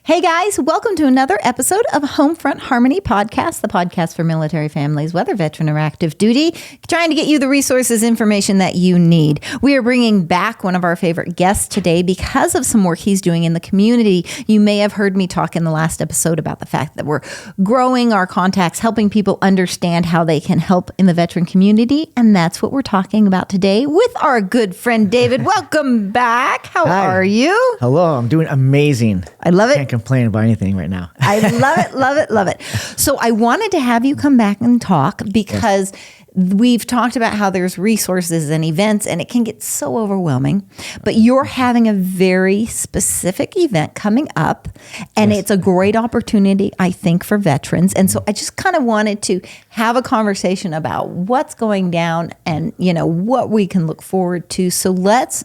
Hey guys, welcome to another episode of Homefront Harmony Podcast, the podcast for military families, whether veteran or active duty, trying to get you the resources, information that you need. We are bringing back one of our favorite guests today because of some work he's doing in the community. You may have heard me talk in the last episode about the fact that we're growing our contacts, helping people understand how they can help in the veteran community, and that's what we're talking about today with our good friend David. Welcome back. How are you? Hello, I'm doing amazing. I love it. Can't complain about anything right now. I love it, love it, love it. So I wanted to have you come back and talk because we've talked about how there's resources and events and it can get so overwhelming, but you're having a very specific event coming up and it's a great opportunity, I think, for veterans. And so I just kind of wanted to have a conversation about what's going down and, you know, what we can look forward to. So let's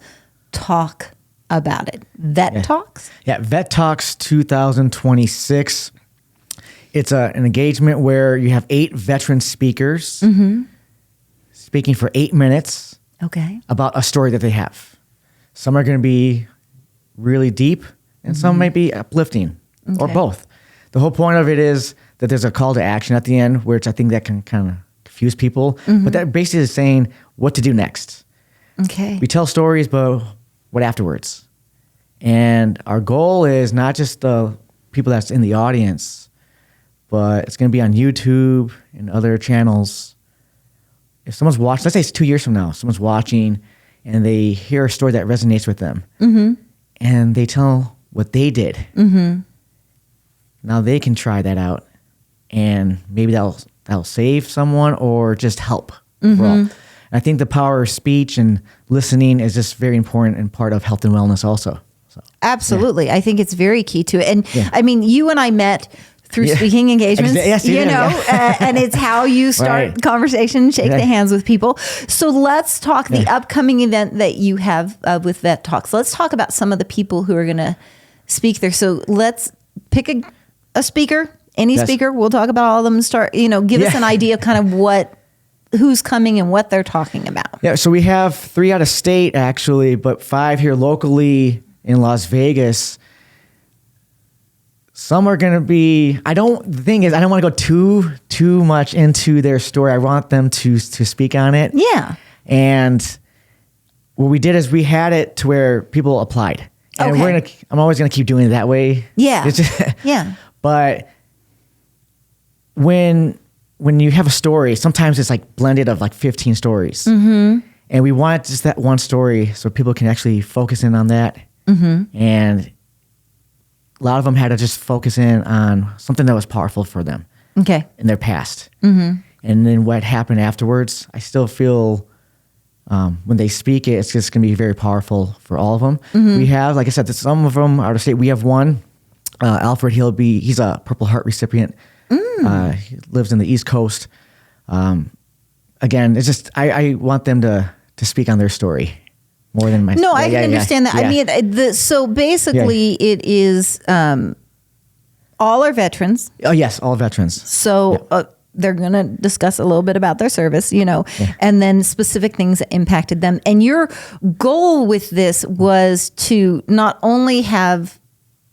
talk about it. Vet Talks? Yeah, Vet Talks 2026. It's an engagement where you have 8 veteran speakers speaking for 8 minutes about a story that they have. Some are going to be really deep and some might be uplifting or both. The whole point of it is that there's a call to action at the end, which I think that can kind of confuse people. But that basically is saying what to do next. We tell stories, but what afterwards? And our goal is not just the people that's in the audience, but it's going to be on YouTube and other channels. If someone's watching, let's say it's 2 years from now, someone's watching and they hear a story that resonates with them and they tell what they did. Now they can try that out and maybe that'll save someone or just help overall. I think the power of speech and listening is just very important and part of health and wellness also. So, absolutely. I think it's very key to it. And I mean, you and I met through speaking engagements, and it's how you start conversation, shake the hands with people. So let's talk the upcoming event that you have with Vet Talks. Let's talk about some of the people who are going to speak there. So let's pick a speaker, any speaker. We'll talk about all of them. Give us an idea of kind of who's coming and what they're talking about. Yeah, so we have 3 out of state actually, but 5 here locally in Las Vegas. Some are going to be, the thing is, I don't want to go too much into their story. I want them to speak on it. Yeah. And what we did is we had it to where people applied. And I'm always going to keep doing it that way. Yeah. But when you have a story, sometimes it's like blended of like 15 stories. And we want just that one story so people can actually focus in on that. And a lot of them had to just focus in on something that was powerful for them in their past. And then what happened afterwards, I still feel when they speak it, it's just going to be very powerful for all of them. We have, like I said, some of them out of state. We have one, Alfred, he's a Purple Heart recipient. He lives in the East Coast. Again, it's just I want them to speak on their story more than my. No, I can understand that. I mean, so basically, it is all our veterans. Oh yes, all veterans. So they're going to discuss a little bit about their service, and then specific things that impacted them. And your goal with this was to not only have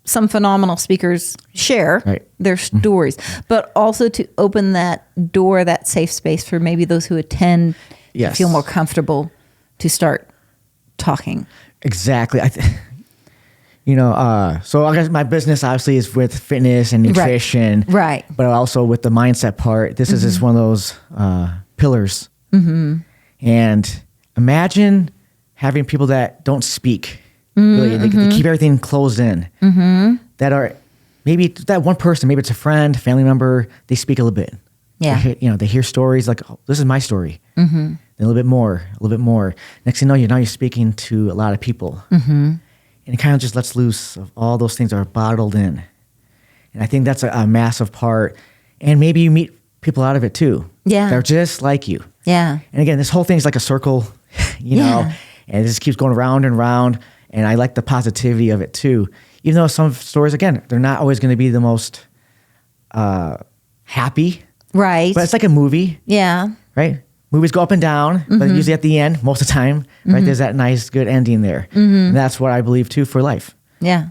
some phenomenal speakers share their stories, but also to open that door, that safe space for maybe those who attend feel more comfortable to start talking. Exactly. So I guess my business obviously is with fitness and nutrition, but also with the mindset part. This is just one of those pillars. And imagine having people that don't speak. Really, they keep everything closed in. That are maybe that one person, maybe it's a friend, family member. They speak a little bit. They hear stories like, oh, "This is my story." Then a little bit more. Next thing you know, you're speaking to a lot of people, and it kind of just lets loose of all those things that are bottled in. And I think that's a massive part. And maybe you meet people out of it too. Yeah, they're just like you. Yeah. And again, this whole thing is like a circle, know, and it just keeps going round and round. And I like the positivity of it too. Even though some stories, again, they're not always going to be the most happy. Right. But it's like a movie. Yeah. Right? Movies go up and down, but usually at the end, most of the time, right, there's that nice, good ending there. And that's what I believe too for life. Yeah.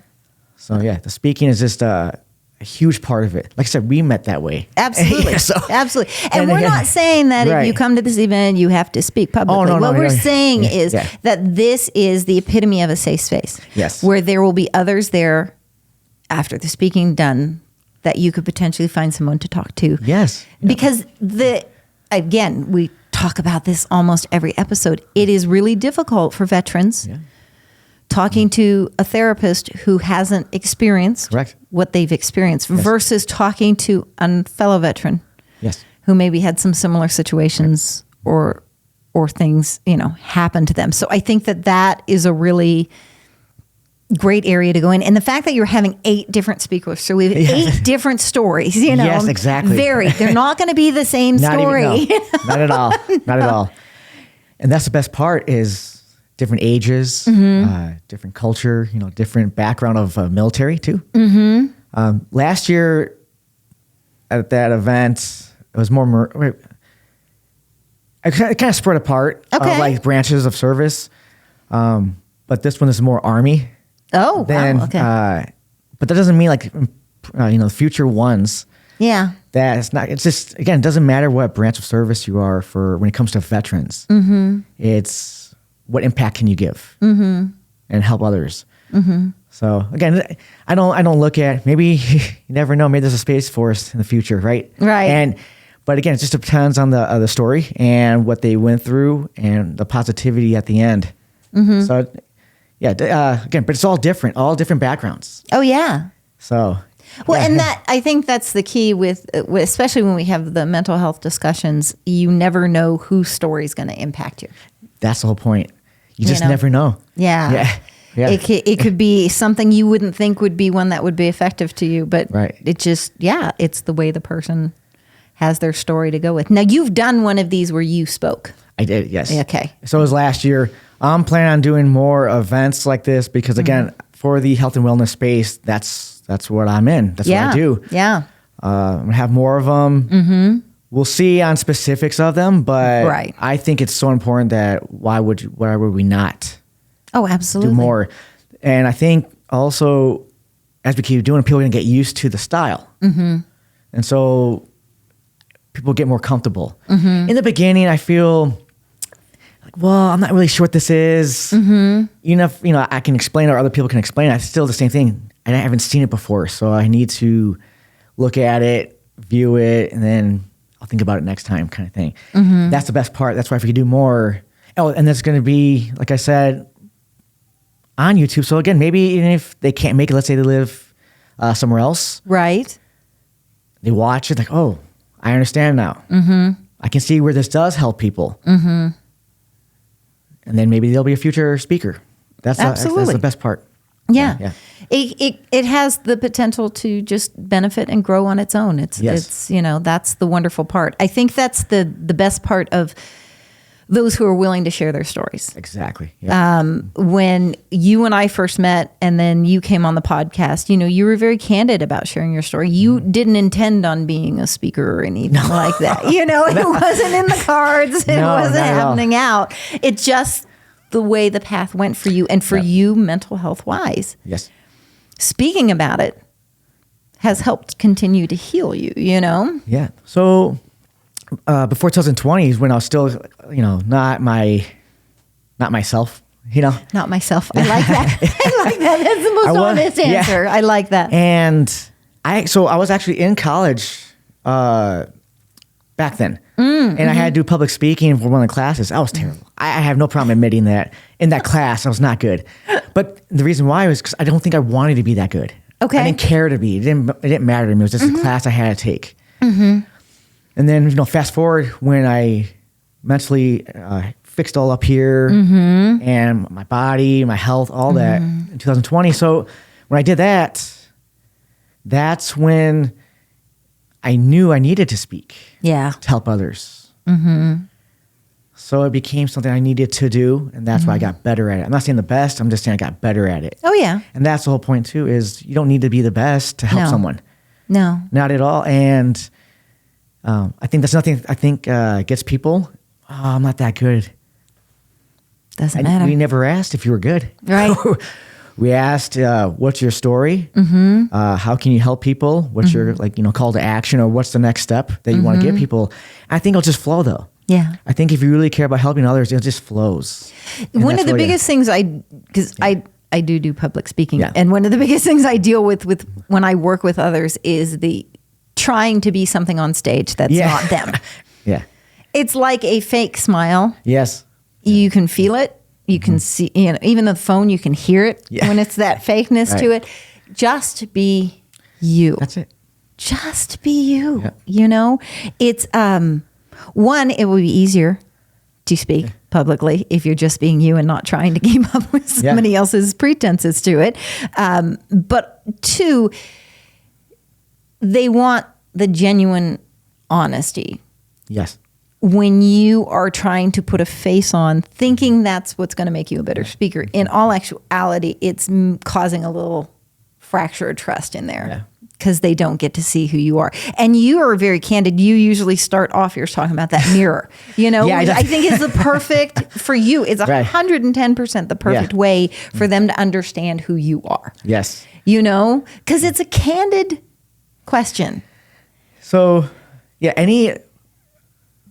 So yeah, the speaking is just a huge part of it. Like I said, we met that way. Absolutely. Absolutely. And we're not saying that if you come to this event, you have to speak publicly. What we're saying is that this is the epitome of a safe space. Yes. Where there will be others there after the speaking done that you could potentially find someone to talk to. Yes. Because again, we talk about this almost every episode. It is really difficult for veterans talking to a therapist who hasn't experienced what they've experienced versus talking to a fellow veteran who maybe had some similar situations or things, happen to them. So I think that is a really great area to go in. And the fact that you're having 8 different speakers, so we have 8 different stories, Yes, exactly. They're not going to be the same story. Not at all. Not at all. And that's the best part is different ages, different culture, different background of military too. Last year at that event, it was more, it kind of spread apart, like branches of service. But this one is more Army. Oh, wow. Okay. But that doesn't mean the future ones. Yeah. That's not, it's just, again, it doesn't matter what branch of service you are for when it comes to veterans. It's what impact can you give and help others. So again, I don't look at, maybe you never know, maybe there's a space for us in the future, right? Right. But again, it just depends on the story and what they went through and the positivity at the end. So again, but it's all different backgrounds. Oh yeah. So. Well, and I think that's the key with especially when we have the mental health discussions, you never know whose story is going to impact you. That's the whole point. You just never know. Yeah. It could be something you wouldn't think would be one that would be effective to you, but it just, it's the way the person has their story to go with. Now, you've done one of these where you spoke. I did, yes. Okay. So it was last year. I'm planning on doing more events like this because, again, for the health and wellness space, that's what I'm in. That's what I do. Yeah. I'm going to have more of them. We'll see on specifics of them, but I think it's so important that why would we not? Oh, absolutely. Do more. And I think also as we keep doing it, people are going to get used to the style. And so people get more comfortable. In the beginning, I feel like, well, I'm not really sure what this is. Even if, I can explain it or other people can explain it, it's still the same thing. And I haven't seen it before. So I need to look at it, view it, and then I'll think about it next time kind of thing. That's the best part. That's why if we could do more. Oh, and that's going to be, like I said, on YouTube. So again, maybe even if they can't make it, let's say they live somewhere else. Right. They watch it like, oh, I understand now. I can see where this does help people. And then maybe they'll be a future speaker. That's the best part. Yeah. It has the potential to just benefit and grow on its own. It's that's the wonderful part. I think that's the best part of those who are willing to share their stories. Exactly. Yeah. When you and I first met and then you came on the podcast, you were very candid about sharing your story. You didn't intend on being a speaker or anything like that. It wasn't in the cards. It wasn't happening out. It just the way the path went for you and for you mental health wise. Yes. Speaking about it has helped continue to heal you, Yeah. So before 2020 is when I was still, not myself, Not myself. I like that. I like that. That's the most honest answer. Yeah. I like that. And I was actually in college back then. And I had to do public speaking for one of the classes. I was terrible. I have no problem admitting that. In that class, I was not good. But the reason why was because I don't think I wanted to be that good. Okay. I didn't care to be. It didn't matter to me. It was just a class I had to take. And then, fast forward when I mentally fixed all up here and my body, my health, all that in 2020. So when I did that, that's when I knew I needed to speak. Yeah. To help others. So it became something I needed to do, and that's why I got better at it. I'm not saying the best, I'm just saying I got better at it. Oh, yeah. And that's the whole point, too, is you don't need to be the best to help someone. No. Not at all. And I think that's nothing gets people, I'm not that good. Doesn't matter. We never asked if you were good. Right. We asked, what's your story? How can you help people? What's your call to action, or what's the next step that you want to give people? I think it'll just flow though. Yeah. I think if you really care about helping others, it just flows. And one of the biggest things I do public speaking. Yeah. And one of the biggest things I deal with when I work with others is the trying to be something on stage that's not them. Yeah. It's like a fake smile. Yes. You can feel it. You can see, even the phone, you can hear it when it's that fakeness to it. Just be you. That's it. Just be you. Yeah. It's, one, it will be easier to speak publicly if you're just being you and not trying to keep up with somebody else's pretenses to it. But two, they want the genuine honesty. Yes. When you are trying to put a face on, thinking that's what's going to make you a better speaker, in all actuality, it's causing a little fracture of trust in there because they don't get to see who you are. And you are very candid. You usually start off yours talking about that mirror, I think it's the perfect for you. It's 110% the perfect way for them to understand who you are. Yes. Because it's a candid question. So,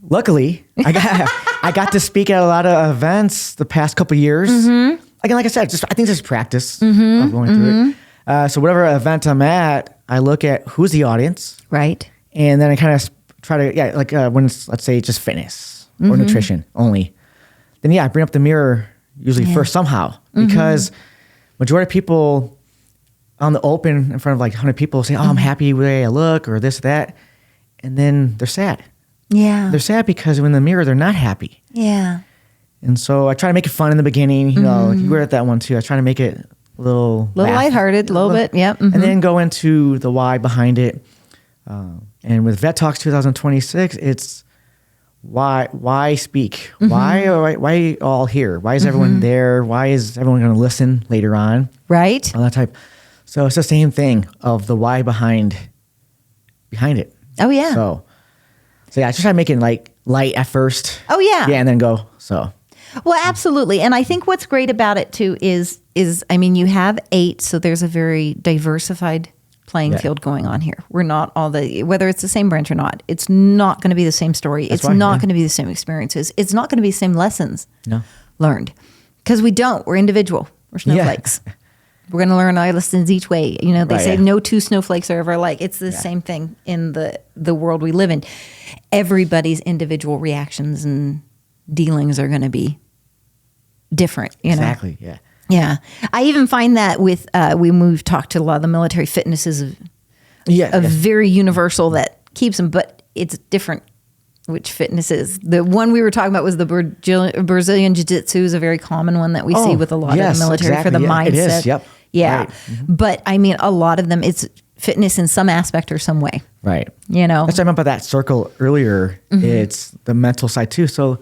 luckily, I got to speak at a lot of events the past couple of years. Again, like I said, I think just practice of going through it. So whatever event I'm at, I look at who's the audience, right, and then I kind of try to when it's, let's say, just fitness or nutrition only. Then I bring up the mirror usually first somehow, because majority of people on the open in front of like 100 people say, "Oh, I'm happy with the way I look," or this, that, and then they're sad. Yeah. They're sad because in the mirror, they're not happy. Yeah. And so I try to make it fun in the beginning. You were at that one too. I try to make it a little lighthearted, a little bit. Yep. And then go into the why behind it. And with Vet Talks 2026, it's why speak? Why are you all here? Why is everyone there? Why is everyone going to listen later on? Right. All that type. So it's the same thing of the why behind it. Oh, yeah. So I just try to make it light at first. Oh, yeah. Yeah, and then go. So. Well, absolutely. And I think what's great about it too is you have 8, so there's a very diversified playing field going on here. We're not whether it's the same branch or not, it's not going to be the same story. It's not going to be the same experiences. It's not going to be the same lessons learned. Because we're individual. We're snowflakes. Yeah. We're going to learn our lessons each way. They say no two snowflakes are ever alike. It's the same thing in the world we live in. Everybody's individual reactions and dealings are going to be different. Exactly. Yeah. Yeah. I even find that with we've talked to a lot of the military, fitness is very universal that keeps them, but it's different which fitness is. The one we were talking about was the Brazilian Jiu-Jitsu is a very common one that we see with a lot of the military for the mindset. It is. Yep. Yeah. Right. But I mean, a lot of them, it's fitness in some aspect or some way. Right. That's what I meant by that circle earlier. It's the mental side too. So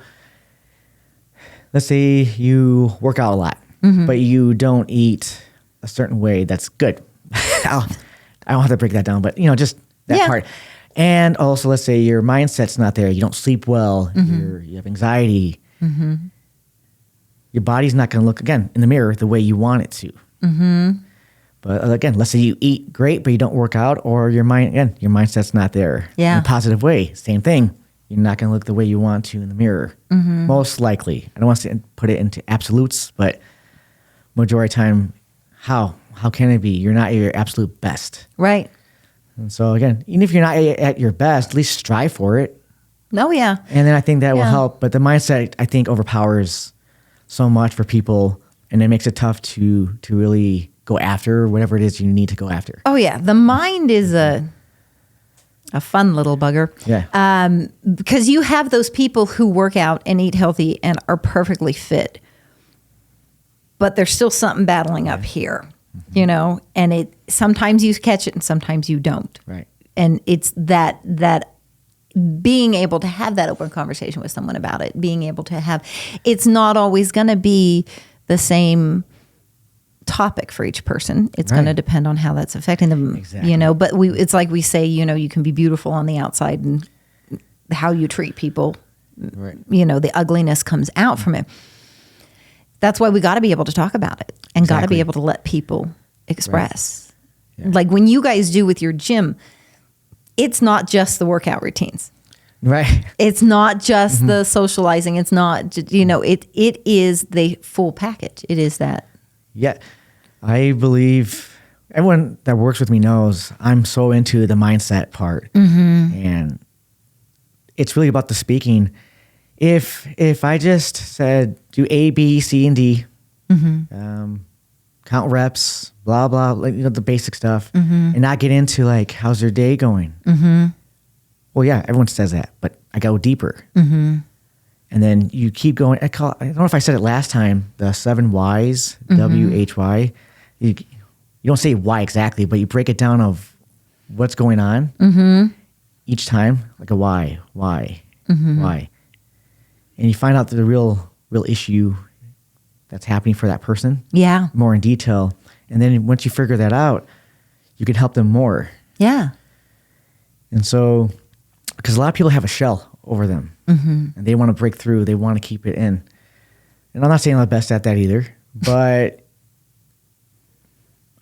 let's say you work out a lot, but you don't eat a certain way that's good. I don't have to break that down, but just that part. And also, let's say your mindset's not there. You don't sleep well. You have anxiety. Your body's not going to look, again, in the mirror the way you want it to. But again, let's say you eat great, but you don't work out, or your mindset's not there in a positive way. Same thing. You're not going to look the way you want to in the mirror. Most likely. I don't want to put it into absolutes, but majority of the time, how can it be? You're not your absolute best. Right. And so again, even if you're not at your best, at least strive for it. Oh, yeah. And then I think that will help. But the mindset, I think, overpowers so much for people, and it makes it tough to really go after whatever it is you need to go after. Oh, yeah. The mind is a fun little bugger. Yeah. Because you have those people who work out and eat healthy and are perfectly fit, but there's still something battling up here. And sometimes you catch it and sometimes you don't. Right. And it's that being able to have that open conversation with someone about it, being able to it's not always going to be the same topic for each person. It's going to depend on how that's affecting them, but it's like we say, you can be beautiful on the outside and how you treat people, the ugliness comes out from it. That's why we got to be able to talk about it and got to be able to let people express. Right. Yeah. Like when you guys do with your gym, it's not just the workout routines. Right. It's not just the socializing. It's not, it is the full package. It is that. Yeah. I believe everyone that works with me knows I'm so into the mindset part. And it's really about the speaking. If I just said do A, B, C, and D, count reps, blah, blah, like, the basic stuff, and not get into like, how's your day going? Well, yeah, everyone says that, but I go deeper. And then you keep going. I don't know if I said it last time, the 7 whys, WHY. You don't say why exactly, but you break it down of what's going on each time, like a why. And you find out the real issue that's happening for that person. Yeah. More in detail. And then once you figure that out, you can help them more. Yeah. And so, because a lot of people have a shell over them and they want to break through, they want to keep it in. And I'm not saying I'm the best at that either, but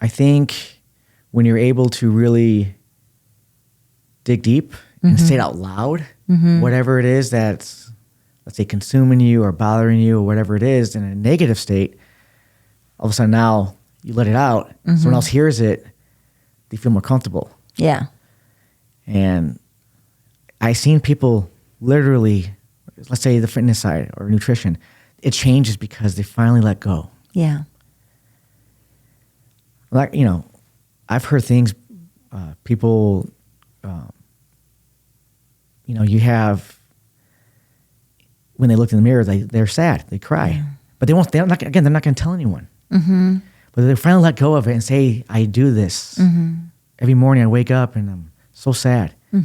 I think when you're able to really dig deep and say it out loud, whatever it is that's, let's say, consuming you or bothering you or whatever it is in a negative state, all of a sudden now you let it out. Someone else hears it, they feel more comfortable. Yeah. And I've seen people literally, let's say the fitness side or nutrition, it changes because they finally let go. Yeah. Like, I've heard things, people, you have, when they look in the mirror, they're sad, they cry, but they're not going to tell anyone. But they finally let go of it and say, I do this. Every morning I wake up and I'm so sad. All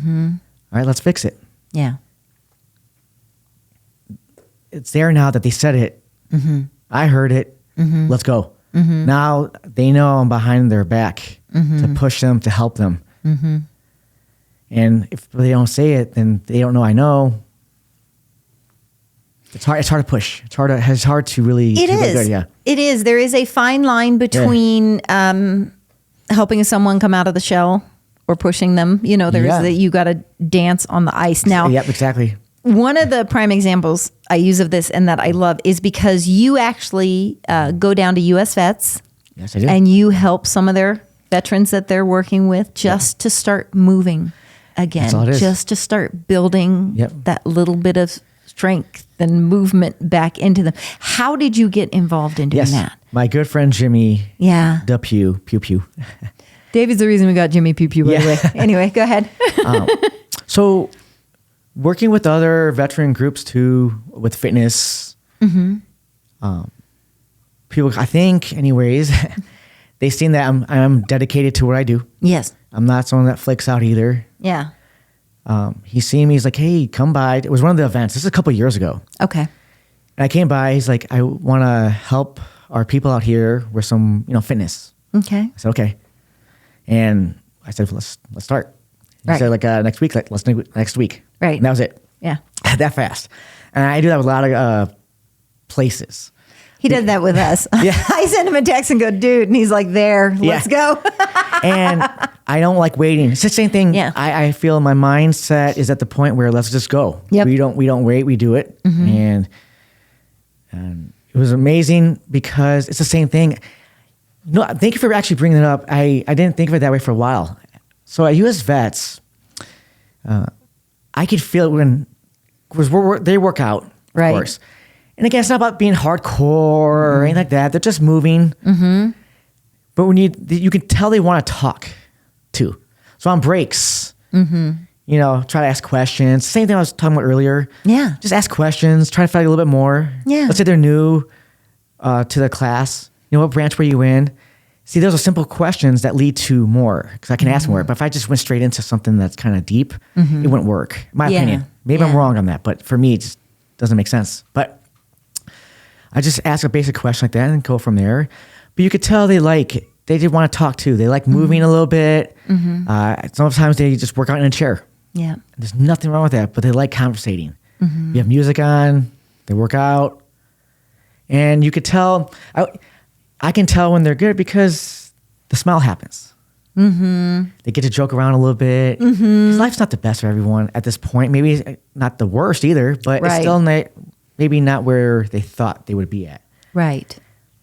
right, let's fix it. Yeah. It's there now that they said it. I heard it. Let's go. Now they know I'm behind their back to push them, to help them. And if they don't say it, then they don't know I know. It's hard to push. It's hard to really. It is. Good, yeah. It is. There is a fine line between helping someone come out of the shell or pushing them. There's that you got to dance on the ice. Now, yep, exactly. One of the prime examples I use of this and that I love is because you actually go down to U.S. Vets. Yes, I do. And you help some of their veterans that they're working with just to start moving again. That's all it is. Just to start building that little bit of strength and movement back into them. How did you get involved in doing that? My good friend Jimmy. Yeah. The Pew. David's the reason we got Jimmy Pew Pew, by the way. Anyway, go ahead. So working with other veteran groups too, with fitness, people, I think anyways, they've seen that I'm dedicated to what I do. Yes. I'm not someone that flicks out either. Yeah. He's seen me. He's like, hey, come by. It was one of the events. This is a couple of years ago. Okay. And I came by. He's like, I want to help our people out here with some, fitness. Okay. I said, okay. And I said, let's start. He said, next week, let's do it next week. Right. And that was it. Yeah. That fast. And I do that with a lot of places. He did that with us. Yeah. I sent him a text and go, dude. And he's like, there, let's go. And I don't like waiting. It's the same thing. Yeah. I feel my mindset is at the point where let's just go. Yep. We don't wait. We do it. And it was amazing because it's the same thing. Thank you for actually bringing it up. I didn't think of it that way for a while. So at U.S. Vets, I could feel it when they work out, right. Of course. And again, it's not about being hardcore or anything like that. They're just moving. But when you can tell they want to talk too. So on breaks, try to ask questions. Same thing I was talking about earlier. Yeah. Just ask questions. Try to find out a little bit more. Yeah. Let's say they're new to the class. What branch were you in? See, those are simple questions that lead to more because I can ask more. But if I just went straight into something that's kind of deep, it wouldn't work. In my opinion. Maybe I'm wrong on that, but for me, it just doesn't make sense. But I just ask a basic question like that and go from there. But you could tell they did want to talk too. They like moving a little bit. Sometimes they just work out in a chair. Yeah. There's nothing wrong with that, but they like conversating. You have music on, they work out. And you could tell, I can tell when they're good because the smile happens. They get to joke around a little bit. 'Cause life's not the best for everyone at this point. Maybe it's not the worst either, but it's still maybe not where they thought they would be at. Right.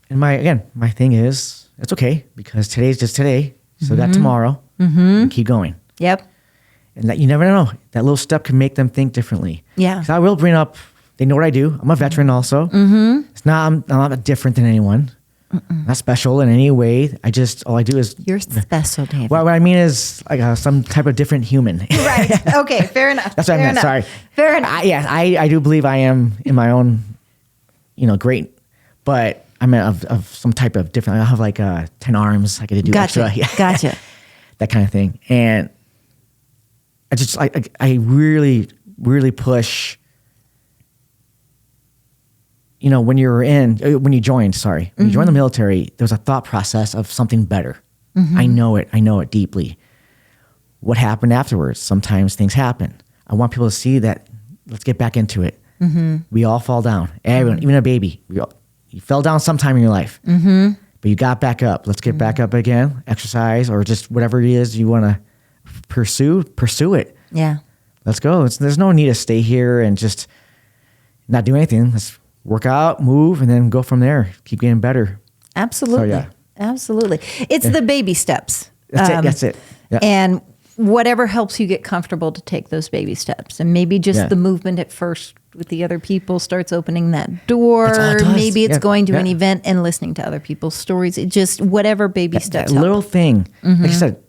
And my thing is, it's okay because today's just today. So got tomorrow. And keep going. Yep. And that you never know. That little step can make them think differently. Yeah. 'Cause I will bring up, they know what I do. I'm a veteran also. It's not, I'm not different than anyone. Not special in any way. All I do is. You're special, David. Well, what I mean is like some type of different human. Right. Okay. Fair enough. That's what I meant. Sorry. Fair enough. I do believe I am in my own, great, but I'm of some type of different. I have like 10 arms. I get to do Gotcha. extra. Yeah. Gotcha. That kind of thing. And I really, really push. When you joined the military, there was a thought process of something better. I know it deeply. What happened afterwards? Sometimes things happen. I want people to see that. Let's get back into it. We all fall down. Everyone, even a baby, you fell down sometime in your life, but you got back up. Let's get back up again. Exercise or just whatever it is you want to pursue it. Yeah. Let's go. There's no need to stay here and just not do anything. Let's work out, move, and then go from there. Keep getting better. Absolutely. So, yeah. Absolutely. It's the baby steps. That's it. Yeah. And whatever helps you get comfortable to take those baby steps. And maybe just the movement at first with the other people starts opening that door. That's all it does. Maybe it's going to an event and listening to other people's stories. It just, whatever baby steps that help. little thing. Like I said,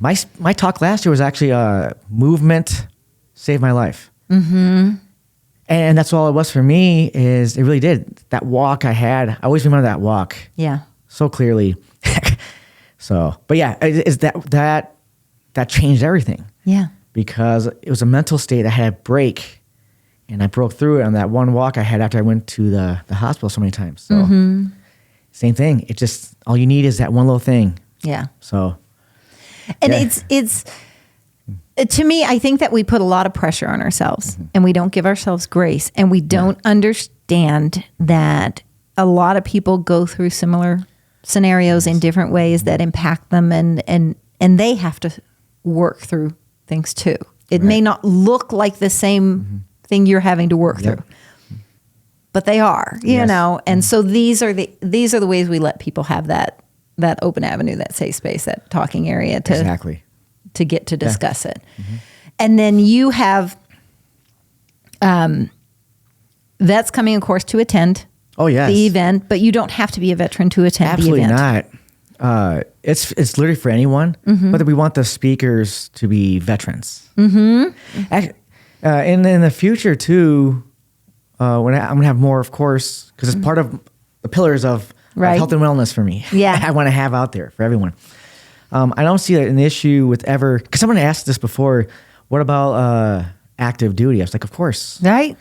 my talk last year was actually movement saved my life. And that's all it was for me. Is it really did. That walk I had, I always remember that walk. Yeah. So clearly. But yeah, is that changed everything. Yeah. Because it was a mental state. I had a break, and I broke through it on that one walk I had after I went to the hospital so many times. So same thing. It just, all you need is that one little thing. Yeah. So. And it's to me, I think that we put a lot of pressure on ourselves and we don't give ourselves grace, and we don't understand that a lot of people go through similar scenarios in different ways that impact them, and they have to work through things too. It may not look like the same thing you're having to work through, but they are, you know. And so these are the ways we let people have that open avenue, that safe space, that talking area to get to discuss it. And then you have vets coming, of course, to attend the event, but you don't have to be a veteran to attend the event. Absolutely not. It's literally for anyone, but we want the speakers to be veterans. And in the future too, when I'm gonna have more, of course, because it's part of the pillars of health and wellness for me. Yeah. I want to have out there for everyone. I don't see an issue with because someone asked this before, what about active duty? I was like, of course. Right.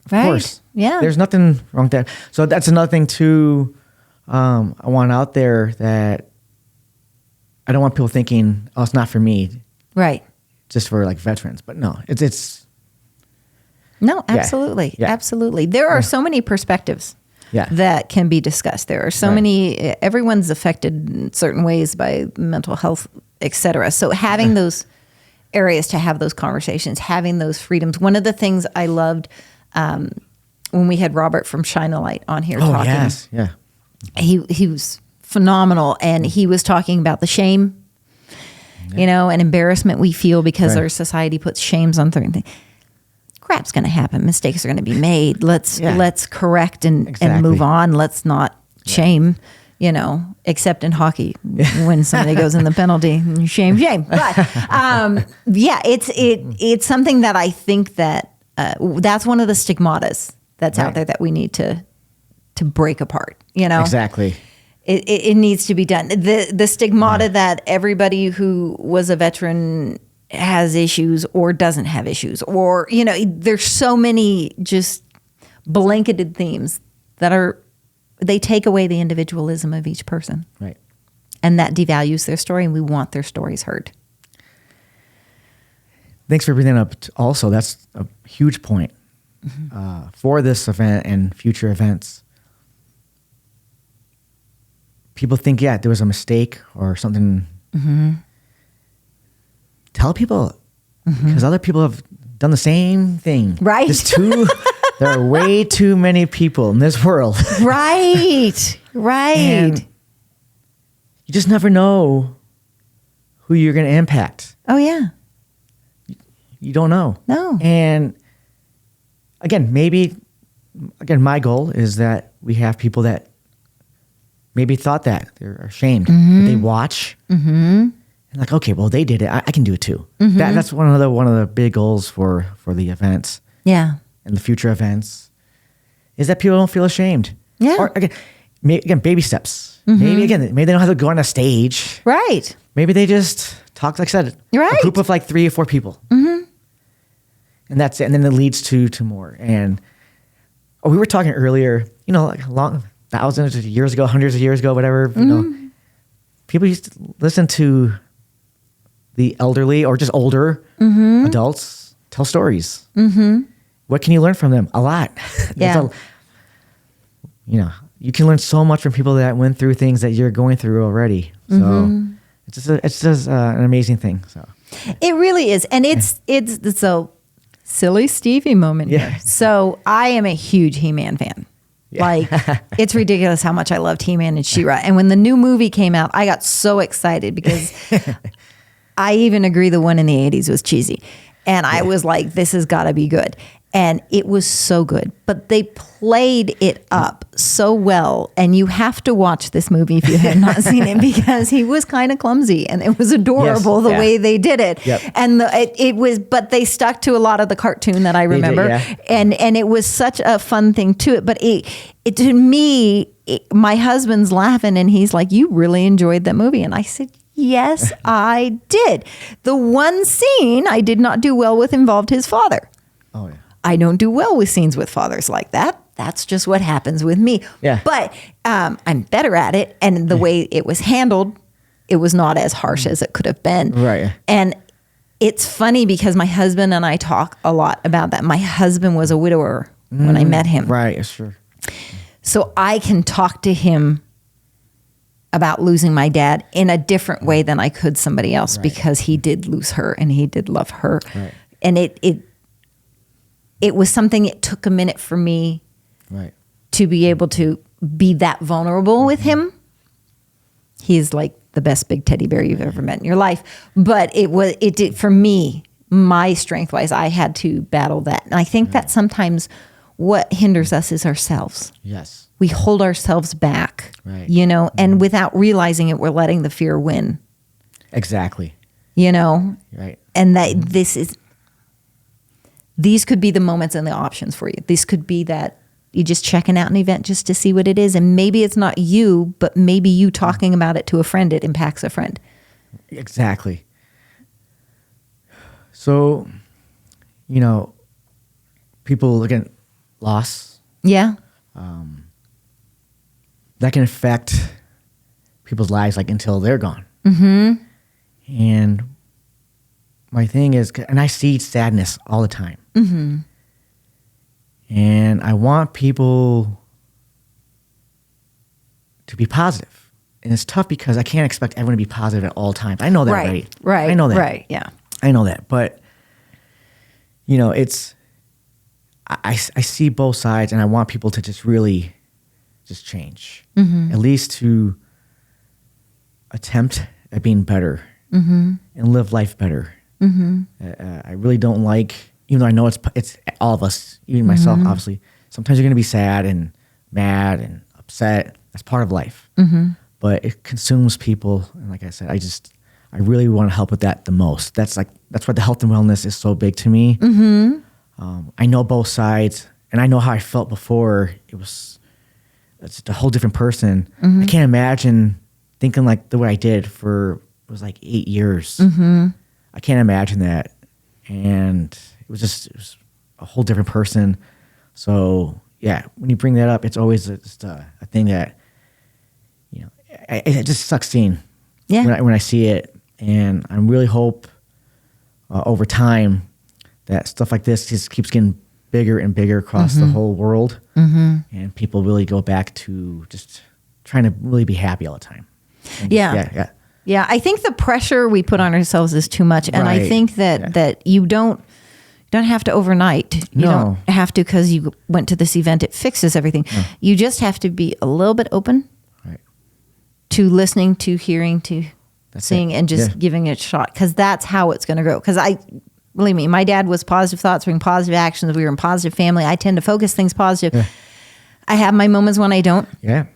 Of course. Yeah. There's nothing wrong with that. So that's another thing too, I want out there, that I don't want people thinking, oh, it's not for me. Right. Just for like veterans. But no, it's. No, absolutely. Yeah. Absolutely. There are so many perspectives that can be discussed. There are so many, everyone's affected in certain ways by mental health, et cetera. So having those areas to have those conversations, having those freedoms. One of the things I loved when we had Robert from Shine a Light on here talking. Yes. Yeah. He was phenomenal, and he was talking about the shame, and embarrassment we feel because our society puts shames on certain things. Crap's going to happen. Mistakes are going to be made. Let's correct and move on. Let's not shame, except in hockey when somebody goes in the penalty, shame. But it's something that I think that that's one of the stigmatas that's out there that we need to break apart. Exactly. It needs to be done. The stigmata that everybody who was a veteran has issues or doesn't have issues, or there's so many just blanketed themes that they take away the individualism of each person, right? And that devalues their story, and we want their stories heard. Thanks for bringing that up. Also, that's a huge point. for this event and future events, people think, there was a mistake or something. Tell people, because other people have done the same thing. Right. There are way too many people in this world. Right. And you just never know who you're going to impact. Oh, yeah. You don't know. No. And again, my goal is that we have people that maybe thought that they're ashamed, but they watch and like, okay, well, they did it. I can do it too. That's one of the big goals for the events. Yeah. And the future events is that people don't feel ashamed. Yeah. Or again, baby Steps. Maybe they don't have to go on a stage. Right. Maybe they just talk, like I said, Right. a group of like 3 or 4 people. And that's it. And then it leads to more. And we were talking earlier, like thousands of years ago, hundreds of years ago, whatever, people used to listen to the elderly or just older adults tell stories. What can you learn from them? A lot. Yeah. You can learn so much from people that went through things that you're going through already. So it's just an amazing thing. So it really is. And it's a silly Stevie moment here. So I am a huge He-Man fan. Like, it's ridiculous how much I loved He-Man and She-Ra. And when the new movie came out, I got so excited because I even agree the one in the 80s was cheesy. And I was like, this has got to be good. And it was so good. But they played it up so well. And you have to watch this movie if you have not seen it, because he was kind of clumsy and it was adorable the way they did it. Yep. And but they stuck to a lot of the cartoon that I remember. And it was such a fun thing to it. But to me, my husband's laughing and he's like, you really enjoyed that movie. And I said, yes, I did. The one scene I did not do well with involved his father. Oh, yeah. I don't do well with scenes with fathers like that. That's just what happens with me. Yeah. But I'm better at it. And the way it was handled, it was not as harsh as it could have been. Right. And it's funny because my husband and I talk a lot about that. My husband was a widower when I met him. Right, sure. So I can talk to him about losing my dad in a different way than I could somebody else, because he did lose her and he did love her. Right. And it was something, it took a minute for me to be able to be that vulnerable with him. He's like the best big teddy bear you've ever met in your life. But it did for me, my strength wise, I had to battle that. And I think that sometimes what hinders us is ourselves. Yes. We hold ourselves back, Right. And without realizing it, we're letting the fear win. Exactly. Right. And that these could be the moments and the options for you. This could be that you're just checking out an event just to see what it is. And maybe it's not you, but maybe you talking about it to a friend, it impacts a friend. Exactly. So, people, again, loss. Yeah. That can affect people's lives until they're gone. And my thing is, and I see sadness all the time. And I want people to be positive. And it's tough because I can't expect everyone to be positive at all times. I know that, right? Right. I know that. Right, yeah. I know that. But, I see both sides, and I want people to just really just change. At least to attempt at being better and live life better. I really don't like, even though I know it's all of us, even myself, obviously, sometimes you're going to be sad and mad and upset. That's part of life. But it consumes people. And like I said, I really want to help with that the most. That's why the health and wellness is so big to me. I know both sides, and I know how I felt before. It's a whole different person. I can't imagine thinking like the way I did for, it was like 8 years. I can't imagine that. And it was a whole different person. So yeah, when you bring that up, it's always just a thing that, it just sucks seeing when I see it. And I really hope over time that stuff like this just keeps getting bigger and bigger across the whole world. And people really go back to just trying to really be happy all the time. Yeah, I think the pressure we put on ourselves is too much. And I think that you don't have to overnight. You don't have to because you went to this event. It fixes everything. No. You just have to be a little bit open to listening, to hearing, to seeing, and just giving it a shot. Because that's how it's going to go. Because believe me, my dad was positive thoughts, bring positive actions. We were in positive family. I tend to focus things positive. Yeah. I have my moments when I don't. Yeah.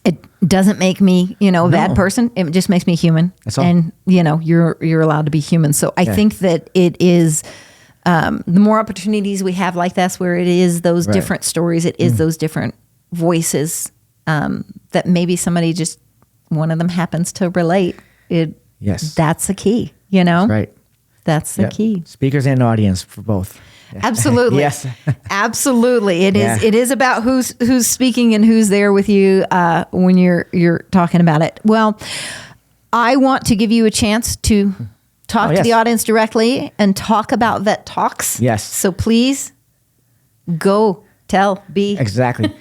It doesn't make me, a bad person. It just makes me human. That's all. And, you're allowed to be human. So I think that it is, the more opportunities we have like this, where it is those different stories, it is those different voices, that maybe somebody just, one of them happens to relate. That's the key, That's right. That's the key. Speakers and audience for both. Absolutely. Yes. Absolutely. It is. It is about who's speaking and who's there with you when you're talking about it. Well, I want to give you a chance to talk to the audience directly and talk about Vet Talks. Yes. So please go tell B. Exactly.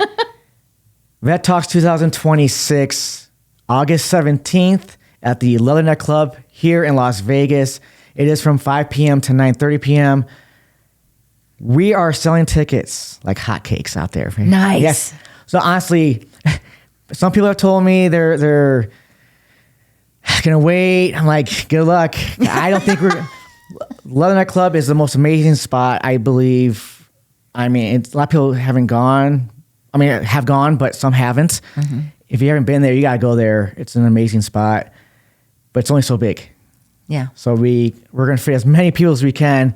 Vet Talks 2026, August 17th at the Lonergan Club here in Las Vegas. It is from 5 p.m. to 9:30 p.m. We are selling tickets like hotcakes out there. Nice. Yes. So honestly, some people have told me they're gonna wait. I'm like, good luck. I don't think Lonergan Club is the most amazing spot, I believe. I mean, a lot of people haven't gone. I mean, have gone, but some haven't. If you haven't been there, you gotta go there. It's an amazing spot, but it's only so big. Yeah. So we're gonna fit as many people as we can.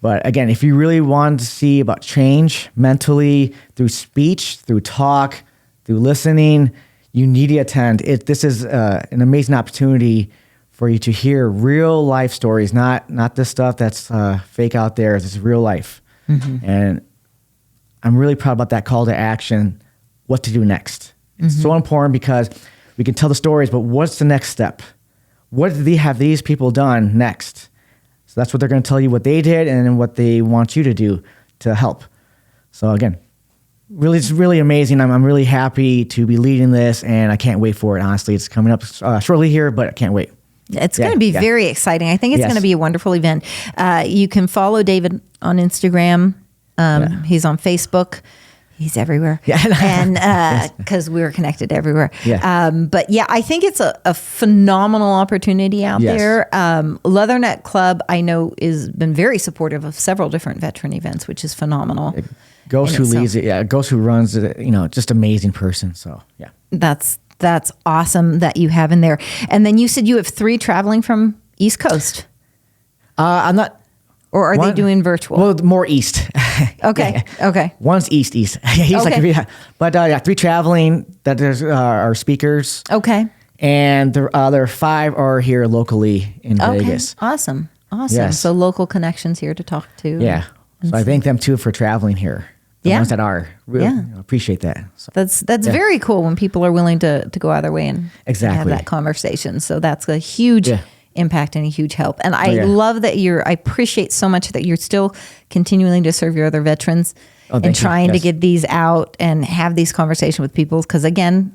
But again, if you really want to see about change mentally through speech, through talk, through listening, you need to attend. This is an amazing opportunity for you to hear real life stories, not this stuff that's fake out there. This is real life. And I'm really proud about that call to action, what to do next. It's so important because we can tell the stories, but what's the next step? What do they have these people done next? So that's what they're going to tell you what they did and what they want you to do to help. So again, it's really amazing. I'm really happy to be leading this, and I can't wait for it. Honestly, it's coming up shortly here, but I can't wait. It's going to be very exciting. I think it's going to be a wonderful event. You can follow David on Instagram. He's on Facebook. He's everywhere. And because we're connected everywhere. But I think it's a phenomenal opportunity out there. Lonergan Club, I know, has been very supportive of several different veteran events, which is phenomenal. Ghost who leads it. Ghost who runs it, just amazing person. So, That's awesome that you have in there. And then you said you have 3 traveling from East Coast. I'm not. Or are they doing virtual? Well, more east. Okay. Okay. One's east. He's like, but 3 traveling. That there's our speakers. Okay. And the other 5 are here locally in Vegas. Awesome. Yes. So local connections here to talk to. Yeah. So I thank them too for traveling here. The ones that are. Really, appreciate that. So, that's very cool when people are willing to go out of their way and have that conversation. So that's a huge impact and a huge help. And I love that I appreciate so much that you're still continuing to serve your other veterans and trying to get these out and have these conversations with people. Because again,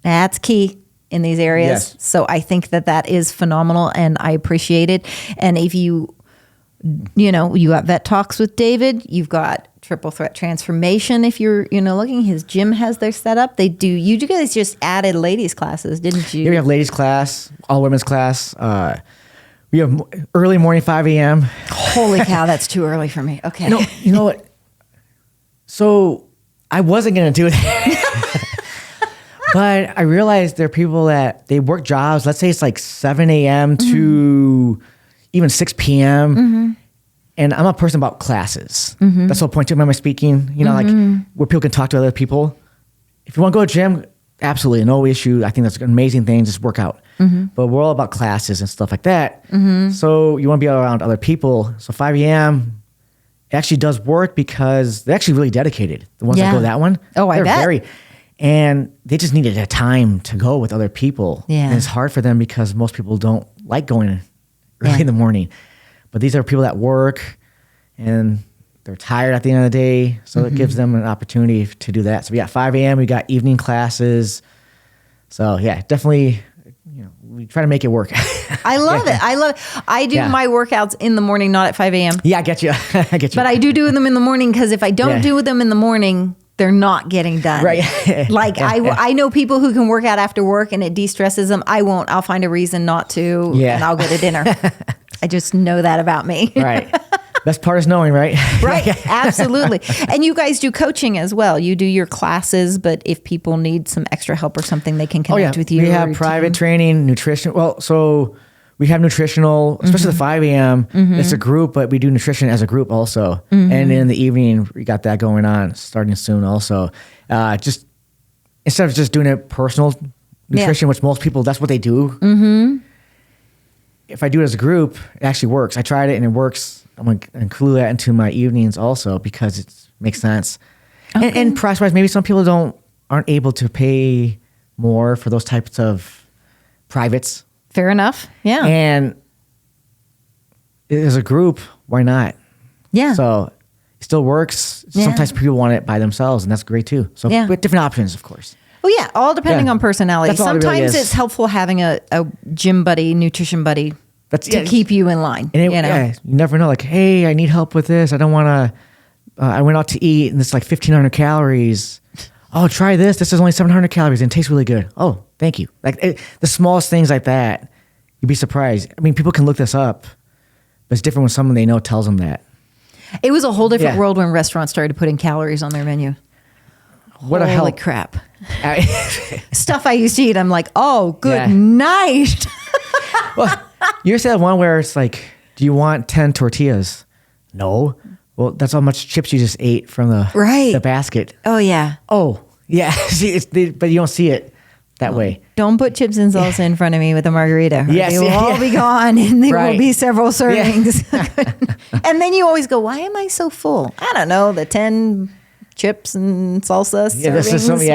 that's key in these areas. Yes. So I think that is phenomenal and I appreciate it. And if you got Vet Talks with David, you've got Triple Threat Transformation. If you're, looking, his gym has their setup. They do. You guys just added ladies classes, didn't you? Yeah, we have ladies class, all women's class. We have early morning, 5 a.m. Holy cow, that's too early for me. Okay. You know what? So I wasn't going to do it. But I realized there are people that they work jobs. Let's say it's like 7 a.m. to even 6 p.m. And I'm a person about classes. That's the whole point to my speaking, like where people can talk to other people. If you want to go to the gym, absolutely, no issue. I think that's an amazing thing, just work out. But we're all about classes and stuff like that. So you want to be around other people. So 5 a.m. actually does work because they're actually really dedicated. The ones that go that one. Oh, I bet. And they just needed a time to go with other people. Yeah. And it's hard for them because most people don't like going early in the morning. But these are people that work and they're tired at the end of the day. So it gives them an opportunity to do that. So yeah, 5 a.m. we got evening classes. So yeah, definitely, we try to make it work. I love it. I do my workouts in the morning, not at 5 a.m. Yeah, I get you. I get you. But I do them in the morning because if I don't do them in the morning, they're not getting done. Right. I know people who can work out after work and it de-stresses them. I won't. I'll find a reason not to and I'll go to dinner. I just know that about me. Right. Best part is knowing, right? Right. Absolutely. And you guys do coaching as well. You do your classes, but if people need some extra help or something, they can connect with you. We have private training, nutrition. Well, so we have nutritional, especially the 5 a.m. It's a group, but we do nutrition as a group also. And in the evening, we got that going on starting soon also. Just instead of just doing it personal nutrition, which most people, that's what they do. If I do it as a group, it actually works. I tried it and it works. I'm going to include that into my evenings also because it makes sense. Okay. And price-wise, maybe some people aren't able to pay more for those types of privates. Fair enough. Yeah. And as a group, why not? Yeah. So it still works. Yeah. Sometimes people want it by themselves, and that's great too. So with different options, of course. Well, yeah, all depending on personality. Sometimes it's helpful having a gym buddy, nutrition buddy to keep you in line. And you never know. Like, hey, I need help with this. I don't want to. I went out to eat, and it's like 1,500 calories. Oh, try this. This is only 700 calories, and it tastes really good. Oh, thank you. Like the smallest things like that, you'd be surprised. I mean, people can look this up, but it's different when someone they know tells them that. It was a whole different world when restaurants started putting calories on their menu. What a hell! Holy crap! Stuff I used to eat. I'm like, oh, good night. Well, you said one where it's like, do you want 10 tortillas? No. Well, that's how much chips you just ate from the basket. Oh, yeah. Oh, yeah. See, but you don't see it that way. Don't put chips and salsa in front of me with a margarita. Yes, they will all be gone and there will be several servings. And then you always go, why am I so full? I don't know, the 10 chips and salsa servings. This is something,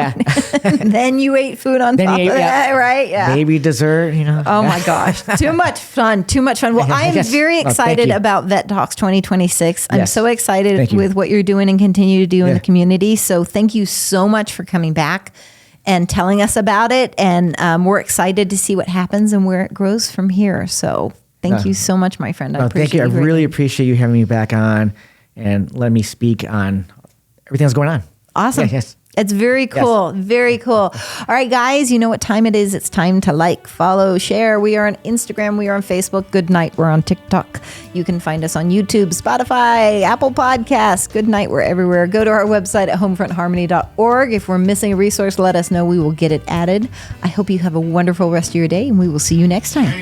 And then you ate food on top of that, right? Yeah. Maybe dessert, Oh my gosh. Too much fun. Well, I am very excited about Vet Talks 2026. I'm so excited with what you're doing and continue to do in the community. So thank you so much for coming back and telling us about it. And we're excited to see what happens and where it grows from here. So thank you so much, my friend. I appreciate it. Thank you. I really appreciate you having me back on and let me speak on everything that's going on. Awesome. Yes. It's very cool. Yes. Very cool. All right, guys, you know what time it is. It's time to like, follow, share. We are on Instagram. We are on Facebook. Good night. We're on TikTok. You can find us on YouTube, Spotify, Apple Podcasts. Good night. We're everywhere. Go to our website at homefrontharmony.org. If we're missing a resource, let us know. We will get it added. I hope you have a wonderful rest of your day, and we will see you next time.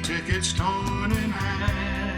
Tickets torn in half.